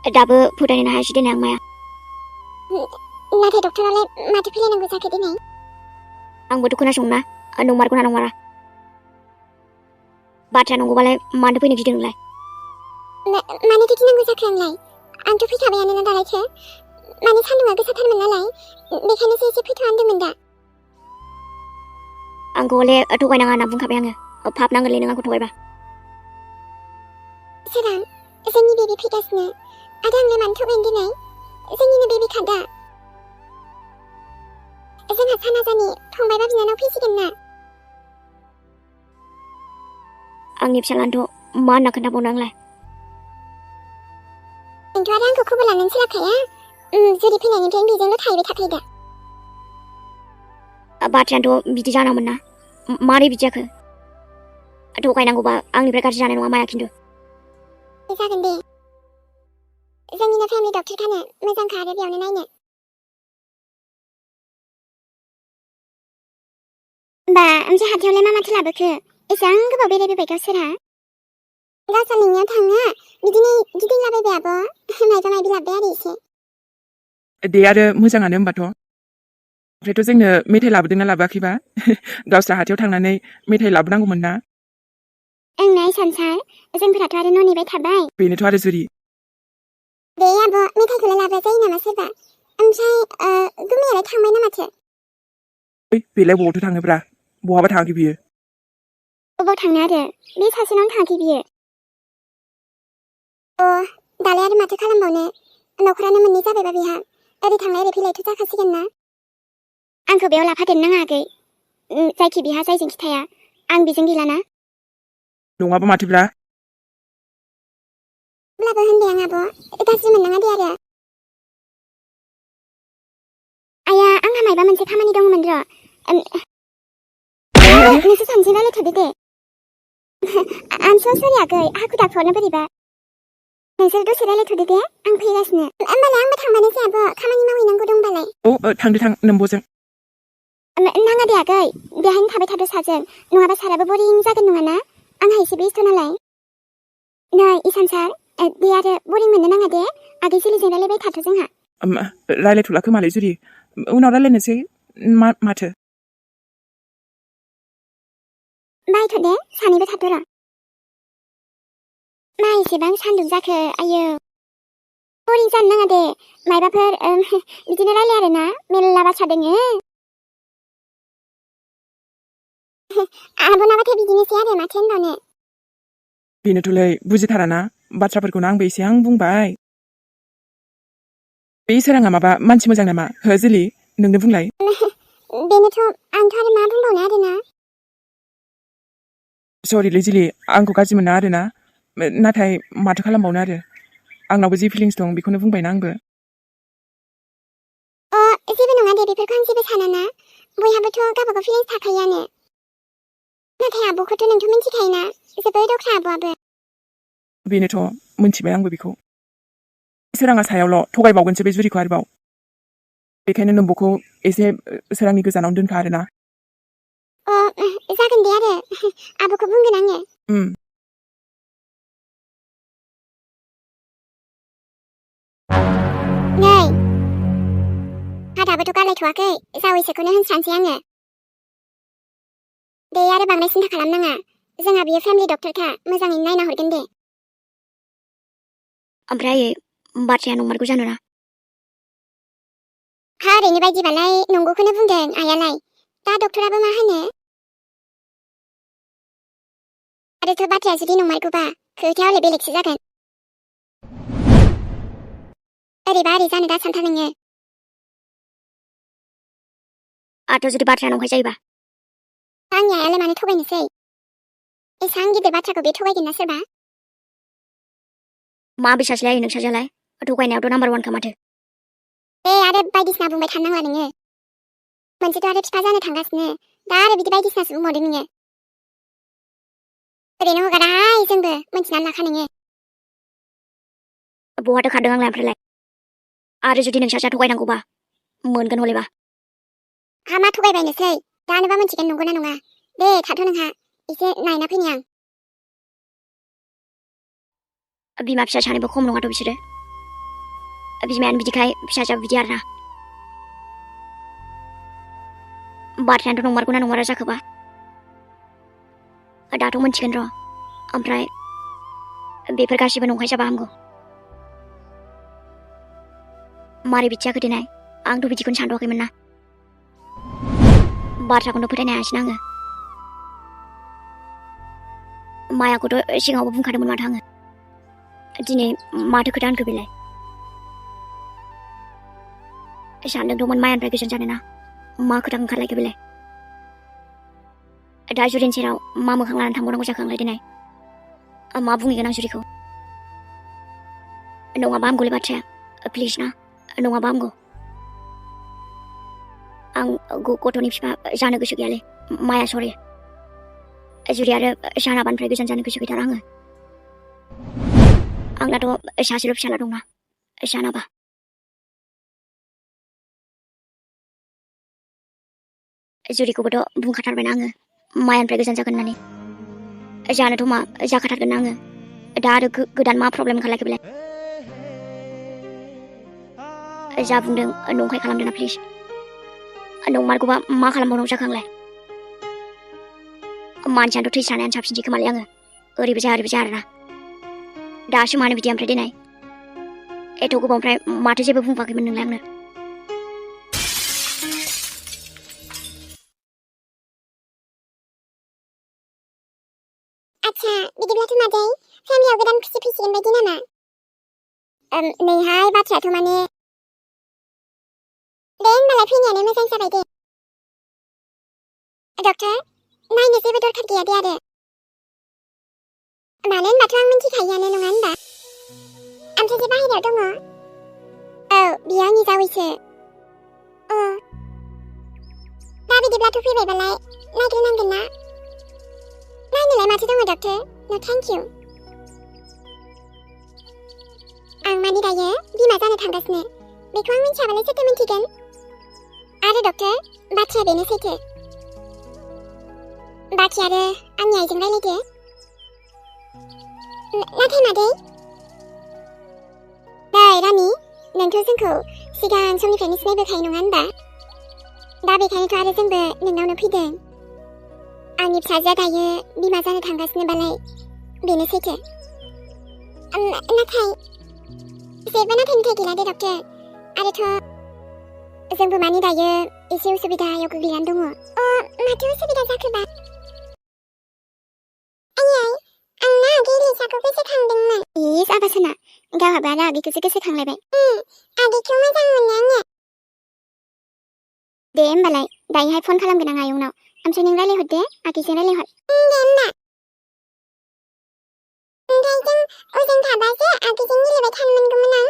दाबो फोथायनो हायासै दिनै आं माया नाथाय डक्टरालाय माथो फैलायनांगौ जाखो दिनै आंबोथ' खोनासंना नंमारगौना नंमारा बाथ्राया नंगौबालाय मानो फैनो गिदों नोंलाय मानोथो गिनांगौ जाखो आंलाय आंथ' फैखाबायानो दालायसो माने सान्दुङा गोसाथारमोन नालाय बेखायनोसो एसे फैथ' होनदोंमोन दा आंखौ हले थगायनाङा होनना बुंखाबाय आङो पाप नांगोनलै नों आंखौ थगायबा सोरां जोंनि बेबि फैगासिनो आरो आंलाय मानो थगायनो दिनै जोंनिनो बेबि खादा जोंहा सानाजानि फंबाय बा बिनानाव फैसिगोन ना आंनि फिसालानोथ' मा होनना खोन्थाबावनो आंलाय नोंथ' आरो आंखौ खबर लानानै सोलाबखाया जुदि फैनायनिफ्राय बेजोंल' थाहैबाय थाखायो दा बाथ्रायानोथ' बिदि जानांगौमोन ना मारै बिदि जाखो थगायनांगौबा आंनिफ्राय गाज्रि जानाय नङा माया खिन्थु जागोन दे जोंनिनो फेमिलि डक्टरखानो मोजांखा आरो बेयावनो नायनो बा ओमफ्राय हाथायावलाय मा माथो लाबोखो एसेबां गोबाव बेरायबोबाय गावसोरहा गावसोर नोंनियाव थाङो बिदिनो गिदिंलाबायबाय आब' मायबा मायबि लाबोबाय आरो एसे दे आरो मोजाङानो होमबाथ' ओमफ्रायथ' जोंनो मेथाइ लाबोदोंना लाबोआखैबा गावस्रा हाथायाव थांनानै मेथाइ लाबोनांगौमोन ना ओंना इसान सार जोंफोराथ' आरो न' नेबाय थाबाय बेनोथ' आरो जुरि दे आब' मेथाइखौलाय लाबोआ जायो नामा सोरबा ओमफ्राय गुमैयालाय थांबाय ना माथो ओइ बेलाय बबावथो थाङोब्रा बहाबा थाङाखै बियो बबाव थांनो आरो बे सासेनावनो थाङाखै बियो दालाय आरो माथो खालामबावनो न'खरानो मोननै जाबायबा बेहा ओरै थांलाय ओरै फैलायथ' जाखासिगोन ना आंखौ बेयाव लाफादेरनो नाङा आगै जायखि बिहा जायजों खिथाया आं बेजों गैलाना नङाबा माथोब्रा अब्लाबो होनबाय आं आब' गाज्रि मोननाङा दे आरो आया आंहा मायबा मोनसे खामानि दंमोन र' नोंसोर सानैजों रायलायथ'दो दे आम स' सरि आगै हाखु दाखुआवनो बोरैबा नोंसोर दसे रायलायथ'दो दे आं फैगासिनो होमबालाय आंबो थांबानोसै आब' खामानि मावहैनांगौ दंबालाय थांदो थां नोम्ब'जों नाङा दे आगै बेहायनो थाबाय थादो साजों नङाबा साराबो बरिं जागोन नङाना आंहा एसे बेस्थ' नालाय नै इसान सार दे आरो बरिं मोननो नाङा दे आगै जोलैजों रायलायबाय थाथ' जोंहा रायलायथ'ला खोमालै जुरि उनाव रायलायनोसै माथो बायथ' दे सानैबो थाथ' र' मा एसेबां सान्दुं जाखो आयौ बरिं जानो नाङा दे मायबाफोर बिदिनो रायलाय आरोना मेरला बाथ्रा दोङो आब'नाबाथाय बिदिनोसै आरो माथो होनबावनो बेनोथ'लै बुजिथाराना बाथ्राफोरखौनो आंबो एसेबां बुंबाय बे सोराङा माबा मानसि मोजां नामा हो जुलि नोंनो बुंलाय बेनोथ' आंथ' आरो मा बुंबावनो आरोना सरिलै जुलि आंखौ गाज्रि मोना आरोना नाथाय माथो खालामबावनो आरो आंनावबो जि फिलिंस दं बेखौनो बुंबायना आंबो जेबो नङा दे बेफोरखौ आं जेबो सानाना बयहाबोथ' गावबागाव फिलिंस थाखायोआनो नाथाय आब'खौथ' नोंथ' मिन्थिखायोना जोबोद अख्रा आब'आबो बेनोथ' मोनथिबाय आंबो बेखौ सोराङा सायावल' थगायबावगोनसो बे जुरिखौ आरोबाव बेखायनो नोम्ब'खौ एसे सोरांनि गोजानावनो दोनखा आरोना जागोन दे आरो आब'खौ बुंगोन आङो नै हादाबोथ' गारलायथ'वाखै जावैसोखौनो होनस्रानोसै आङो दे आरो बांद्राय सिन्था खालामनाङा जोंहा बियो फेमिलि डक्टरखा मोजाङैनो नायना हरगोन दे ओमफ्राय आयै बाथ्राया नंमारगौ जानोना हा ओरैनो बायदिबालाय नंगौखौनो बुंदों आइयालाय दा डक्टराबो मा होनो आरोथ' बाथ्राया जुदि नंमारगौबा खोथाया हले बेलेगसो जागोन ओरैबा ओरै जानो दा सानथा नोङो आरो जुदि बाथ्राया नंखाय जायोबा आंनि आइयालाय मानो थगायनोसै एसां गिदिर बाथ्राखौ बे थगायगोन ना सोरबा मा बिसासलाय आयै नोंसाजोलाय थगायनायावथ' नाम्बार वानखा माथो दे आरो बायदिसिना बुंबाय थानांला नोङो मोनसेथ' आरो फिफा जानो थांगासिनो दा आरो बिदि बायदिसिनासो बुंबावदों नोङो ओरैनो हगाराहाय जोंबो मोनथिनानै लाखा नोङो बहाथो खारदों आंलाय ओमफ्रायलाय आरो जुदि नोंसाजा थगायनांगौबा मोनगोन हलेबा मा थगायबायनोसै दानोबा मोनथिगोन नंगौना नङा दे थाथ' नोंहा एसे नायना फैनि आं बिमा फिसा सानैबो खम नङाथ' बिसोरो बिमायानो बिदिखाय फिसाजोआबो बिदि आरोना बाथ्रायानोथ' नंमारगौना नंमारा जाखोबा दाथ' मोनथिगोन र' ओमफ्राय बेफोर गासिबो नंखाय जाबा हामगौ मारै बिदि जाखो देनाय आंथ' बिदिखौनो सानथ'वाखैमोन ना बाथ्राखौनो फोथायनो हायासै आङो मायाखौथ' सिगाङावबो बुंखादोंमोन माथो आङो दिनै माथो खोथा होनखो बेलाय सानदोंथ'मोन मायानिफ्राय गोजान जानो ना मा खोथा ओंखारलायखो बेलाय दा जुरिनि सेराव मा मोखां लानानै थांबावनांगौ जाखो आंलाय देनाय मा बुंहैगोन आं जुरिखौ नङाबा हामगौलै बाथ्राया प्लिज ना नङाबा हामगौ आं गथ'नि बिफा जानो गोसो गैयालै माया सरि जुरि आरो सानाबानिफ्राय गोजान जानो गोसो गैथारा आङो आंनाथ' सासेल' फिसाला दंना सानाबा जुरिखौबोथ' बुंखाथारबायना आङो मायानिफ्राय गोजान जागोन होननानै जानोथ' मा जाखाथारगोन आङो दा आरो गोदान मा प्रब्लेम ओंखारलायखो बेलाय जा बुंदों नंखाय खालामदोंना प्लिज नंमारगौबा मा खालामबावनांगौ जाखो आंलाय मानसियानोथ' थैस्रानायानो साबसिनसै खोमालै आङो ओरैबो जाया आरोना दासो मानो बिदि ओमफ्राय देनाय एथ' गोबावनिफ्राय माथो जेबो बुंफाखैमोन नोंलाय आंनो आच्छा बिदिब्लाथ' मादै फेमिलियाव गोदान खुसि फैसिगोन बायदि नामा नैहाय बाथ्रायाथ' माने दे होनबालाय फैनायानो मोजां जाबाय दे डक्टर नायनो जेबो दरखार गैया दे आरो मानो होनबाथ' आं मिन्थिखायोआनो नङा होनबा ओमफ्राय जे बाहेरायाव दङ औ बियो आंनि जावैसो दा बिदिब्लाथ' फैबायबालाय नायग्रोनांगोन ना नायनोलाय माथो दङ डक्टर नो थेंक इउ आं माने दायो बिमा जानो थांगासिनो बेखौ आं मिन्थियाबालाय सोरथो मिन्थिगोन आरो डक्टर बाथ्राया बेनो सैथो बाखि आरो आंनि आइजों रायलायदो नाथाय मादै नै रानि नोंथ' जोंखौ सिगां समनिफ्रायनो सिनायबोखायो नङा होनबा दा बेखायनोथ' आरो जोंबो नोंनावनो फैदों आंनि फिसाजोआ दायो बिमा जानो थांगासिनोबालाय बेनो सैथो नाथाय जेबो नाथाय गैला दे डक्टर आरोथ' जोंबो माने दायो एसे उसुबिदायाव गोग्लैनानै दङ माथो उसुबिदा जाखोबा आंना आगै लिसाखौ गोसोखांदोंमोन इस आबासना गावहाबो आरो आगैखौसो गोसोखांलायबाय आगैखौ मोजां मोनो आङो दे होमबालाय दायोहाय फन खालामगोन आं आयंनाव ओमफ्राय नों रायलायहरदो आगैजों रायलायहर दे होमबा ओमफ्राय जों ओजों थाबासो आगैजों गेलेबाय थानो मोनगौमोन आं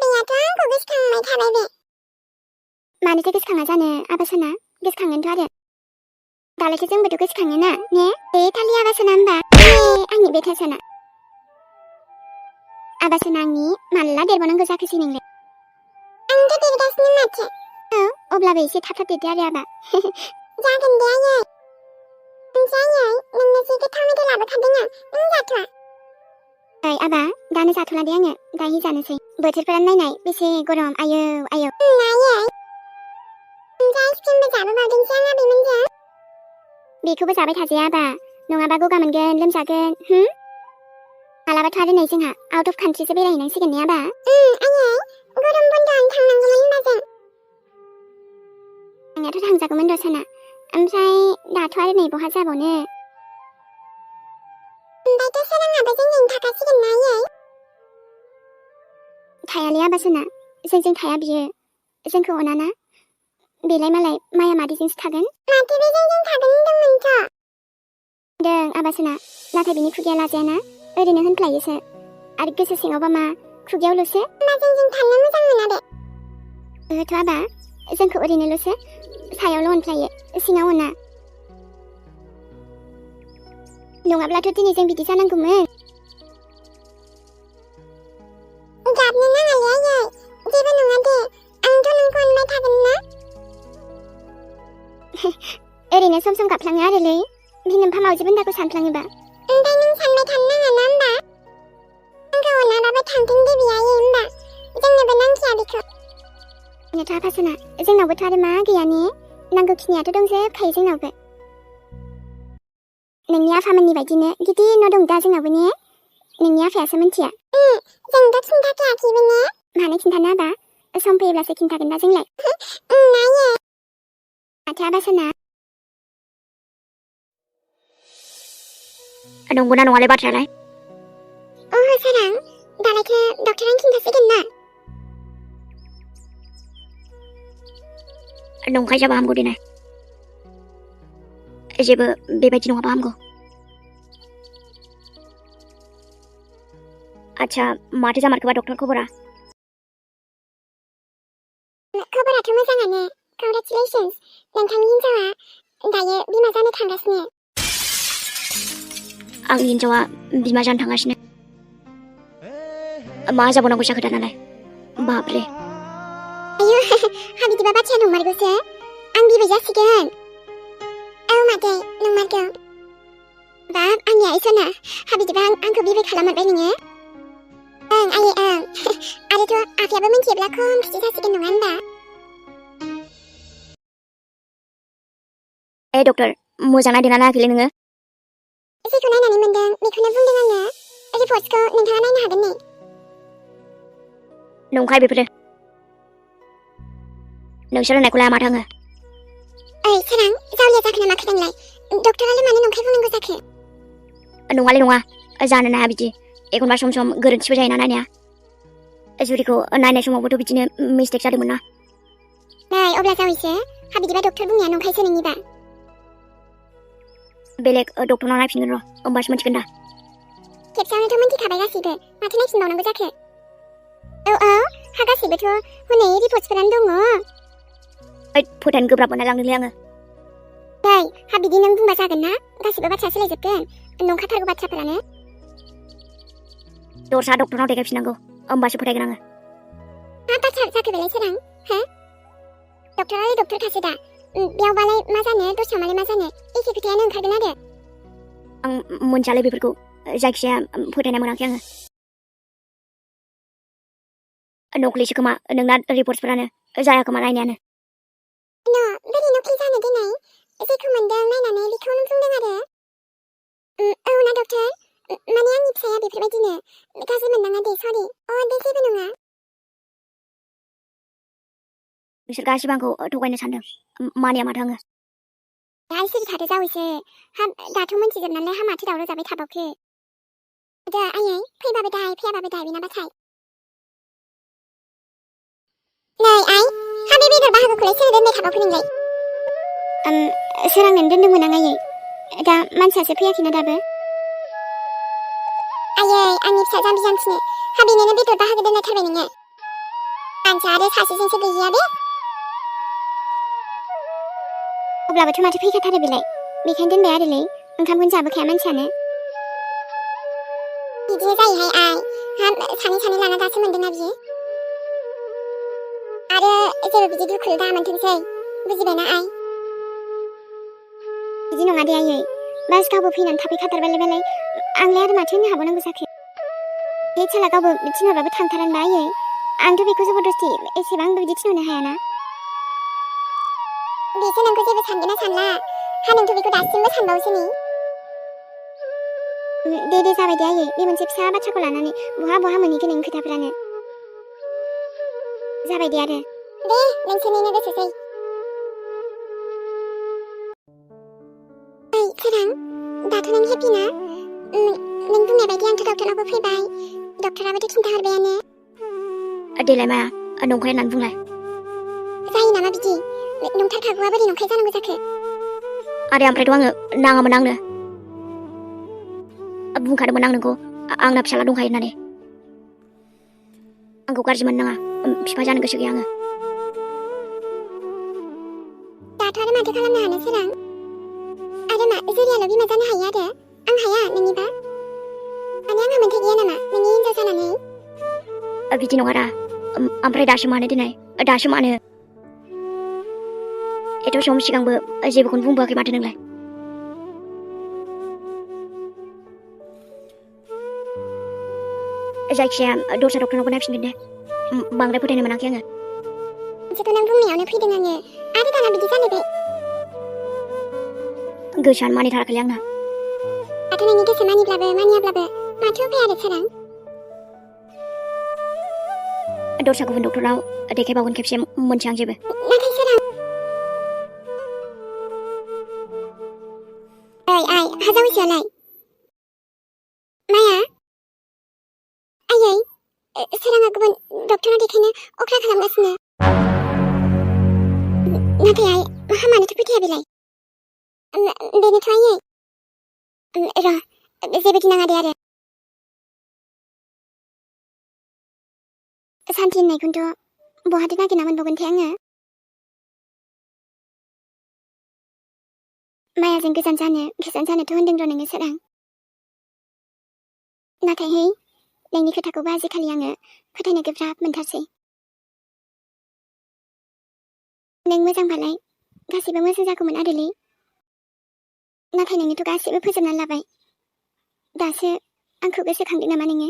बेयाथ' आंखौ गोसोखांबाय थाबाय बे मानोथो गोसोखाङा जानो आबासना गोसोखाङोनोथ' आरो दालायथ' जोंबोथ' गोसोखाङोना ने बे थालि आबासना होमबा आंनि बे थासना आबासना आंनि माला देरबावनांगौ जाखोसै नोंलाय आंथ' देरगासिनो माथो अब्लाबो एसे थाब देरदो आरो आबा जागोन दे आयै ओमफ्राय आयै नोंनो जि गोथाव मेथाइ लाबोखादों आं नों जाथ'आ ओइ आबा दानो जाथ'ला दे आङो दायो जानोसै बोथोरफोरा नायनाय बेसे गरम आयौ आयौ आयै ओमफ्राय आइसक्रिमबो जाबोबावदोंसै आं आबैमोनजों बेखौबो जाबाय थाजाया आबा नङाबा गगा मोनगोन लोमजागोन मालाबाथ' आरो नै जोंहा आउट अफ कान्ट्रिसो बेरायहैनांसिगोन ने आबा आयै गरम बन्द'आवनो थांनांगौमोन होनबा जों थांनायाथ' थांजागौमोन र' साना ओमफ्राय दाथ' आरो नै बहा जाबावनो ओमफ्रायथ' सोराङाबो जोंजों थाखासिगोन ना आयै थायालै आबासना जोंजों थाया बियो जोंखौ अनाना बेलाय मालाय माया मादैजोंसो थागोन माथो बे जोंजों थागोन होनदोंमोनथ' दों आबासना नाथाय बिनि खुगाया लाजायाना ओरैनो होनफ्लायोसो आरो गोसो सिङावबा मा खुगायावल'सो होमबा जोंजों थानो मोजां मोना दे ओहोथ' आबा जोंखौ ओरैनोल'सो सायावल' अनफ्लायो सिङाव अना नङाब्लाथ' दिनै जों बिदि जानांगौमोन गाबनो नाङालै आयै जेबो नङा दे आंथ' नोंखौ अनबाय थागोन ना ओरैनो सम सम गाबफ्लाङो आरोलै बिनोमफा मावजि बोन्दाखौ सानफ्लाङोबा ओमफ्राय नों सानबाय थानो नाङा ना होमबा आंखौ अनाबाबो थांथों दे बियो आयै होमबा बेखौ नेथा फासना जोंनावबोथ' आरो मा गैया ने नांगौखिनियाथ' दंजोबखायो जोंनावबो नोंनि आफामोननि बायदिनो गिदिर न' दं दा जोंनावबो ने नोंनि आफायासो मिन्थिया जों दा खिन्थाखायाखैबो ने मानो खिन्थानो हाबा सम फैयोब्लासो खिन्थागोन दा जोंलाय नायो माथो आबासना नंगौना नङालाय बाथ्रायालाय ओहो सारां दालायथो डक्टरानो खिन्थासिगोन ना नंखाय जाबा हामगौ देनाय जेबो बेबायदि नङाबा हामगौ आच्छा माथो जामारखोबा डक्टर खबरा खबराथ' मोजाङानो कंग्रेचुलेशन्स नोंथांनि हिन्जावा दायो बिमा जानो थांगासिनो आंनि हिन्जावा बिमा जानो थांगासिनो मा जाबावनांगौ जाखो दानालाय बाबरे आयु हा बिदिबा बाथ्राया नंमारगौसो आं बिबै जासिगोन औ मादै नंमारगौ बाब आंनि आइसना हा बिदिबा आंखौ बिबै खालामहरबाय नोङो ओं आयै ओं आरोथ' आफायाबो मिन्थियोब्ला खम खुसि जासिगोन नङा होनबा डक्टर मोजां नायदोंना नायाखैलै नोङो जेखौ नायनानै मोनदों बेखौनो बुंदों आङो रिपर्टसखौ नोंथाङा नायनो हागोन ने नंखाय बेफोरो नोंसोर होननायखौ लाया माथो आङो ओइ सारां जावलिया जाखो ना माखो नोंलाय डक्टरालाय मानो नंखाय बुंनांगौ जाखो नङालै नङा जानो नाया बिदि एखनबा सम सम गोरोन्थिबो जायोना नायनाया जुरिखौ नायनाय समावबोथ' बिदिनो मिस्टेक जादोंमोन ना नै अब्ला जावैसो हा बिदिबा डक्टर बुंनाया नंखायसो नोंनिबा बेलेग डक्टरनाव नायफिनगोन र' होमबासो मिथिगोन दा खेबसेयावनोथ' मिन्थिखाबाय गासैबो माथो नायफिनबावनांगौ जाखो औ हा गासैबोथ' हनै रिपर्टसफोरानो दङ फोथायनो गोब्राब मोनलायलाङोलै आङो नै हा बिदि नों बुंबा जागोन ना गासैबो बाथ्रा सोलायजोबगोन नंखाथारगौ बाथ्राफोरानो दस्रा डक्टरनाव देखायफिननांगौ होमबासो फोथायगोन आङो मा बाथ्रा जाखो बेलाय सोरां हो डक्टरालाय डक्टरखासो दा बेयावबालाय मा जानो दस्रामालाय मा जानो एखे खोथायानो ओंखारगोन आरो आं मोनथियालै बेफोरखौ जायखिजाया फोथायनाय मोनाखै आङो नकलिसो खोमा नोंना रिपर्टसफोरानो जाया खोमा नायनायानो बोरै नकलि जानो देनाय जेखौ मोनदों नायनानै बेखौनो बुंदों आरो औ ना डक्टर माने आंनि फिसाया बेफोरबायदिनो गाज्रि मोननाङा दे सरि दे जेबो नङा नोंसोर गासिबो आंखौ थगायनो सानदों मानिया माथो आङो दा सिरि थादो जावैसो हा दाथ' मोनथिजोबनानै हा माथो दावराव जाबाय थाबावखो दा आयै फैबाबो दाय फैयाबाबो दाय बेनाबाथाय नै आइ हा बे बेदर बाहागोखौलाय सोर दोनबाय थाबावखो नोंलाय सोरांनानै दोनदोंमोन आं आयै दा मानसियासो फैयाखैना दाबो आयै आंनि फिसा जाम्बि जाम्बिनो हा बेनिनो बेदर बाहागो दोनलायथारबाय नोङो मानसिया आरो सासेजोंसो गैया बे अब्लाबोथ' माथो फैखाथारो बेलाय बेखायनो दोनबाय आरोलै ओंखामखौनो जाबोखाया मानसियानो बिदिनो जायोहाय आइ हा सानै सानै लाना दासो मोनदोंना बियो आरो जेबो बिदि दुखु दा मोनथोंसै बुजिबायना आइ बिदि नङा दे आयै बास गावबो फैनानै थाफैखाथारबायलाय बेलाय आंलाय आरो माथो होननो हाबावनांगौ जाखो बे साला गावबो थिनहरबाबो थांथारानोबा आयै आंथ' बेखौ जबरदस्ति एसेबां बिदि थिनहरनो हायाना बेसो नोंखौ जेबो सानगोन ना सानला हा नोंथ' बेखौ दासिमबो सानबावोसो ने दे जाबाय दे आयै बे मोनसे फिसा बाथ्राखौ लानानै बहा मोनहैखो नोंनि खोथाफ्रानो जाबाय दे आरो दे नोंसोरनिनो गोसोसै ओइ सोरां दाथ' नों हेपि ना नों बुंनाय बायदि आंथ' डक्टरनावबो फैबाय डक्टराबोथ' खिन्थाहरबायानो देलाय माया नंखाय होननानै बुंलाय जायो नामा बिदि नंथारखागौआ बोरै नंखाय जानांगौ जाखो आरो ओमफ्रायथ' आङो नाङामोन आंनो बुंखादोंमोन आं नोंखौ आंना फिसाला दंखायो होननानै आंखौ गाज्रि मोननाङा बिफा जानो गोसो गैया आङो दाथ' आरो माथो खालामनो हानो सोरां आरो मा जुरियाल' बिमा जानो हायो आरो आं हाया नोंनिबा माने आंहा मोन्थाय गैया नामा नोंनि हिन्जाव जानानै बिदि नङा दा ओमफ्राय दासो मानो दिनै दासो मानो एथ' सम सिगांबो जेबोखौनो बुंबोआखै माथो नोंलाय जायखिजाया दस्रा डक्टरनावबो नायफिनगोन दे बांद्राय फोथायनो मोनाखै आङो। जेखौ नों बुंनायावनो फैदों आङो आरो दाना बिदि जालायबाय। गोसोआनो मानिथाराखैलै आंना। दाथ' नोंनि गोसो मानिब्लाबो मानियाब्लाबो माथो उफाय आरो सोरां। दस्रा गुबुन डक्टरनाव देखायबावगोन खेबसे मोनथिया आं जेबो। नाथाय सोरां ओइ आइ हाजावैसोआलाय माया आयै सोराङा गुबुन डक्टरनाव देखायनो अख्रा खालामगासिनो। नाथाय आइ हामानोथ' फोथाया बेलाय। बेनोथ' आयै र' जेबो गिनाङा दे आरो सान्थि होननायखौनोथ' बहाथो नागिरना मोनबावगोनथाय आङो। मायाजों गोजान जानोथ' होनदों र' नोङो सोरां। नाथायहाय नोंनि खोथाखौबो आजिखालि आङो फोथायनो गोब्राब मोनथारसै। नों मोजांबालाय गासैबो मोजां जागौमोन आरोलै। नाथाय नोङोथ' गासैबो फोजोबनानै लाबाय। दासो आंखौ गोसोखांदों नामा नोङो?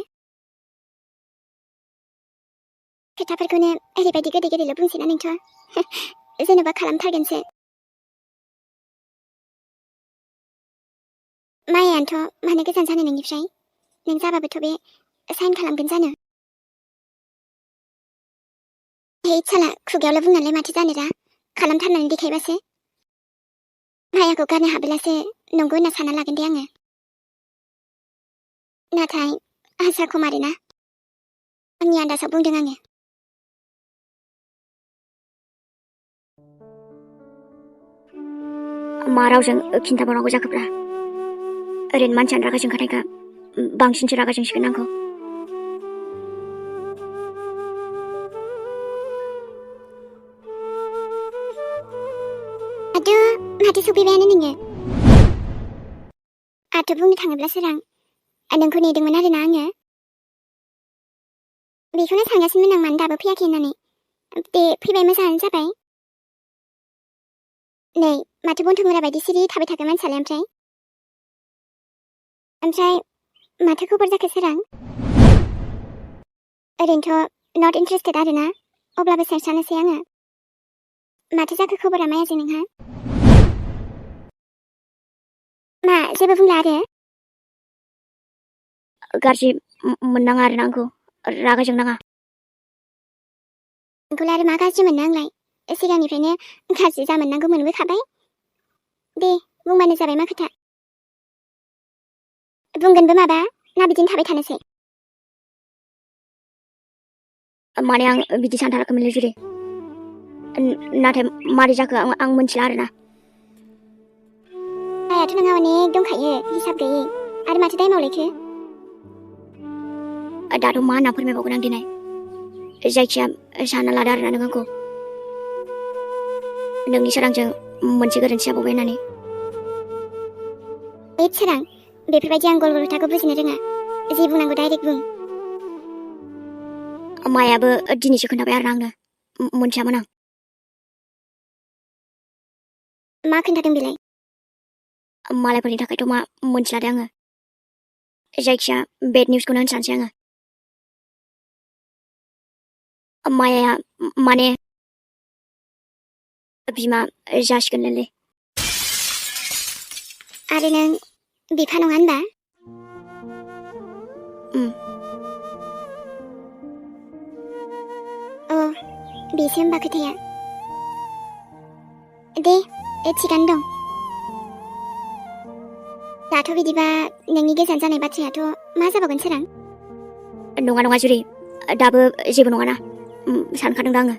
खोथाफोरखौनो ओरैबायदि गोदै गोदैल' बुंसैना नोंथ' जेनेबा खालामथारगोनसो। मायानोथ' मानो गोजान जानो नोंनिफ्राय? नों जाबाबोथ' बे साइन खालामगोन जानो। हे साला खुगायावल' बुंनानैलाय माथो जानोरा खालामथारनानै देखायबासो। मायाखौ गारनो हाबोलासो नंगौ होनना सानना लागोन दे आङो। नाथाय आसा खम आरोना आंनि आन्दासाव बुंदों आङो। मा रावजों खिन्थाबावनांगौ जाखोब्रा? ओरैनो मानसियानो रागा जोंखानायखा बांसिनसो रागा जोंसिगोन आंखौ। माथो सफैबायानो नोङो। आंथ' बुंनो थाङोब्ला सोरां नोंखौ नेदोंमोन आरोना आङो। बेखौनो सानगासिनोमोन आं मानो दाबो फैयाखै होननानै। दे फैबाय मोजाङानो जाबाय। नै माथो बन्थ' मुरा बायदि सिरि थाबाय थागोन मानसियालाय ओमफ्राय माथो खबर जाखो सोरां? ओरैनोथ' नट इन्टारेस्टेड आरोना अब्लाबो सोंस्रानोसै आङो। माथो जाखो खबरा मायाजों नोंहा? मा जेबो बुंला आरो? गाज्रि मोननाङा आरोना आंखौ रागा जोंनाङा। नोंखौलाय आरो मा गाज्रि मोननो आंलाय? सिगांनिफ्रायनो गाज्रि जामोननांगौ मोनबोखाबाय। दे बुंबानो जाबाय मा खोथा। बुंगोनबो माबा ना बिदिनो थाबाय थानोसै? माने आं बिदि सानथाराखैमोनलै जुरि। नाथाय मारै जाखो आं मोनथिला आरोना। दायाथ' नोंहा अनेक दंखायो हिसाब गैयै आरो माथो दाय मावलायखो? दाथ' मा होनना फोरमायबावगोन आं दिनै? जायखिया सानना लादो आरोना नों आंखौ नोंनि सोरांजों मोनसे गोरोन्थि जाबावबाय होननानै। सोरां बेफोरबायदि आं गल गल खोथाखौ बुजिनो रोङा। जि बुंनांगौ डाइरेक्ट बुं। मायाबो दिनैसो खोन्थाबाय आरोना आंनो मोनथियामोन आं। मा खोन्थादों बेलाय? मालायफोरनि थाखायथ' मा मोनथिला दे आङो। जायखिया बेड निउसखौनो होनसानसै आङो। मायाया माने बिमा जासिगोनलै। आरो नों बिफा नङा होनबा? अ बेसो होनबा खोथाया। दे थिगानो दं। दाथ' बिदिबा नोंनि गोजान जानाय बाथ्रायाथ' मा जाबावगोन सोरां? नङा जुरि दाबो जेबो नङाना सानखादों दा आङो।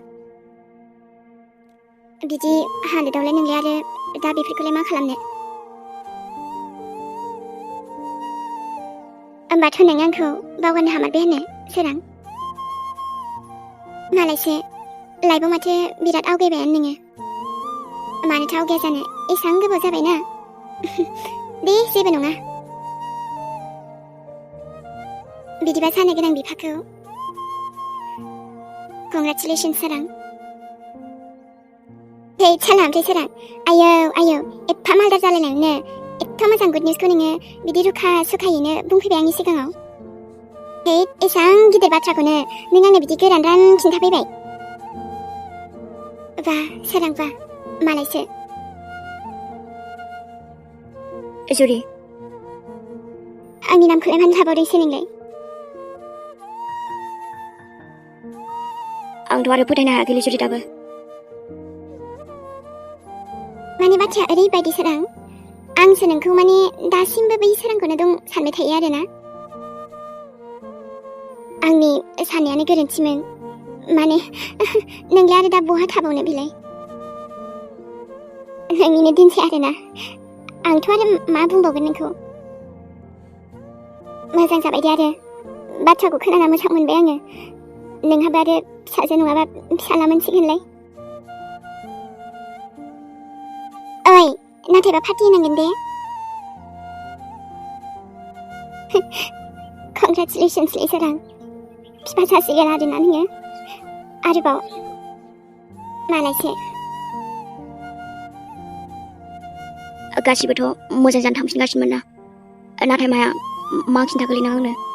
बिदि हालोदावलाय नोंलाय आरो दा बेफोरखौलाय मा खालामनो? होमबाथ' नों आंखौ बावगारनो हामारबाय होनो सोरां? मालायसो लाइफआव माथो बिराद आवगायबायानो नोङो। मानोथो आवगाया जानो एसेबां गोबाव जाबायना। दे जेबो नङा। बिदिबा जानो गोनां बिफाखौ कंग्रेचुलेसन सोरां। हे साला ओमफ्राय सोरां आयौ एफा मालदार जालायनानैनो एफा मोजां गुड निउसखौ नोङो बिदि रुखा सुखायैनो बुंफैबाय आंनि सिगाङाव। एसां गिदिर बाथ्राखौनो नों आंनो बिदि गोरान रान खिन्थाफैबाय। बा सोरांबा मालायसो। जुरि आंनि नामखौलाय मानो लाबावदोंसो नोंलाय? आंथ' आरो फोथायनो हायाखैलै जुरि दाबो। माने बाथ्राया ओरैबायदि सोरां, आंसो नोंखौ माने दासिमबो बै सोरांखौनो दं सानबाय थायो आरोना। आंनि साननायानो गोरोन्थिमोन। माने नोंलाय आरो दा बहा थाबावनो बेलाय? नोंनिनो दिनसै आरोना। आंथ' आरो मा बुंबावगोन नोंखौ। मोजां जाबाय दे आरो बाथ्राखौ खोनाना मोजां मोनबाय आङो। नोंहाबो आरो फिसाजो नङाबा फिसाला मोनसिगोनलाय। ओइ नाथायबा पार्टि होनांगोन दे। कंग्रेचुलेसन्सलै सोरां, बिफा जासिगोन आरोना नोङो। आरोबाव मालायसो। गासिबोथ' मोजां जानो थांफिनगासिनोमोन ना, नाथाय माया मा खिन्थाखोलै नों आंनो?